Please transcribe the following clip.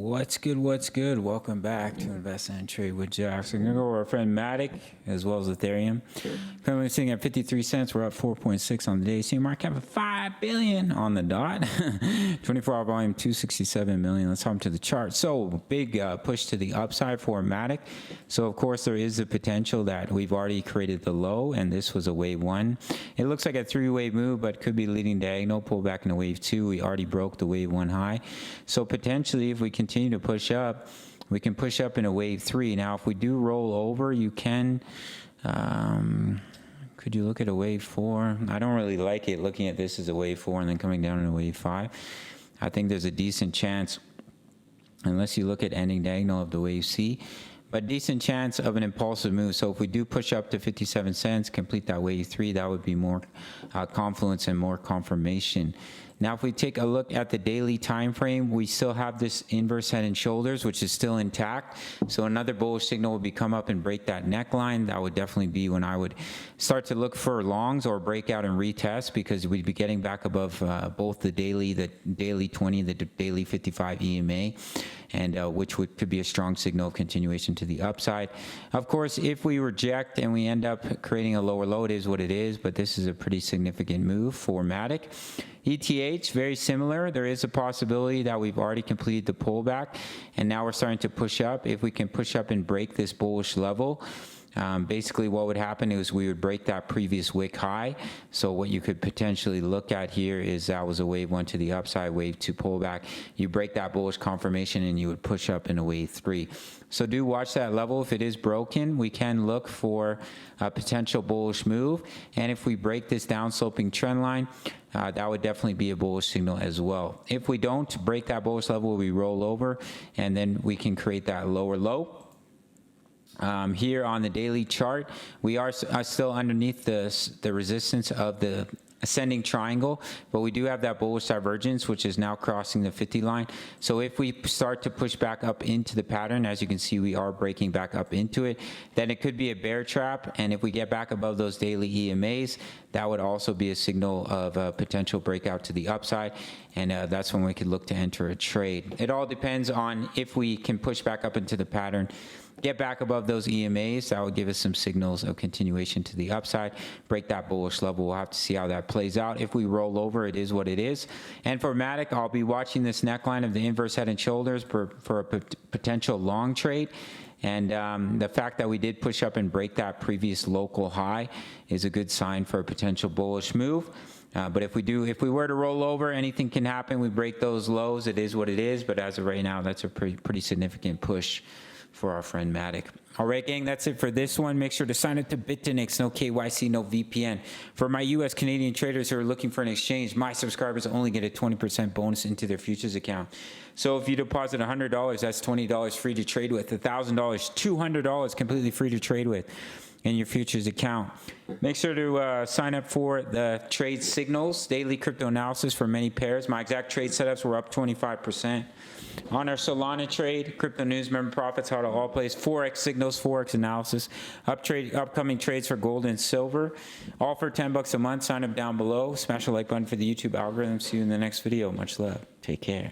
What's good? What's good? Welcome back to Invest and Trade with Jaxx. We're going to go over our friend Matic as well as Ethereum. Currently sitting at 53 cents. We're up 4.6 on the day. Seeing market cap of 5 billion on the dot. 24-hour volume 267 million. Let's hop to the chart. So big push to the upside for Matic. So of course there is the potential that we've already created the low, and this was a wave one. It looks like a three-wave move, but could be leading diagonal. Pull back into wave two. We already broke the wave one high. So potentially, if we continue to push up, we can push up in a wave three. Now, if we do roll over, you can, could you look at a wave four? I don't really like it looking at this as a wave four and then coming down in a wave five. I think there's a decent chance, unless you look at ending diagonal of the wave C, but decent chance of an impulsive move. So if we do push up to 57 cents, complete that wave three, that would be more confluence and more confirmation. Now, if we take a look at the daily time frame, we still have this inverse head and shoulders, which is still intact. So another bullish signal would be come up and break that neckline. That would definitely be when I would start to look for longs or break out and retest, because we'd be getting back above both the daily 20, the daily 55 EMA, and which could be a strong signal of continuation to the upside. Of course, if we reject and we end up creating a lower low, it is what it is, but this is a pretty significant move for Matic. ETH, very similar. There is a possibility that we've already completed the pullback, and now we're starting to push up. If we can push up and break this bullish level, basically what would happen is we would break that previous wick high. So what you could potentially look at here is that was a wave one to the upside, wave two pullback. You break that bullish confirmation and you would push up in a wave three. So do watch that level. If it is broken, we can look for a potential bullish move. And if we break this down sloping trend line, that would definitely be a bullish signal as well. If we don't break that bullish level, we roll over and then we can create that lower low. Here on the daily chart, we are still underneath the resistance of the ascending triangle, but we do have that bullish divergence, which is now crossing the 50 line. So if we start to push back up into the pattern, as you can see, we are breaking back up into it, then it could be a bear trap. And if we get back above those daily EMAs, that would also be a signal of a potential breakout to the upside. And that's when we could look to enter a trade. It all depends on if we can push back up into the pattern, get back above those EMAs. That would give us some signals of continuation to the upside. Break that bullish level. We'll have to see how that plays out. If we roll over, it is what it is. And for Matic, I'll be watching this neckline of the inverse head and shoulders for a potential long trade. And the fact that we did push up and break that previous local high is a good sign for a potential bullish move. But if we were to roll over, anything can happen. We break those lows. It is what it is. But as of right now, that's a pretty significant push for our friend Matic. All right, gang, that's it for this one. Make sure to sign up to Bitfinex, no KYC, no VPN. For my US Canadian traders who are looking for an exchange, my subscribers only get a 20% bonus into their futures account. So if you deposit $100, that's $20 free to trade with. $1,000, $200 completely free to trade with in your futures account. Make sure to sign up for the trade signals, daily crypto analysis for many pairs. My exact trade setups were up 25%. On our Solana trade, crypto news, member profits, how to all plays, Forex signals, Forex analysis, upcoming trades for gold and silver, all for $10 a month. Sign up down below. Smash the like button for the YouTube algorithm. See you in the next video. Much love. Take care.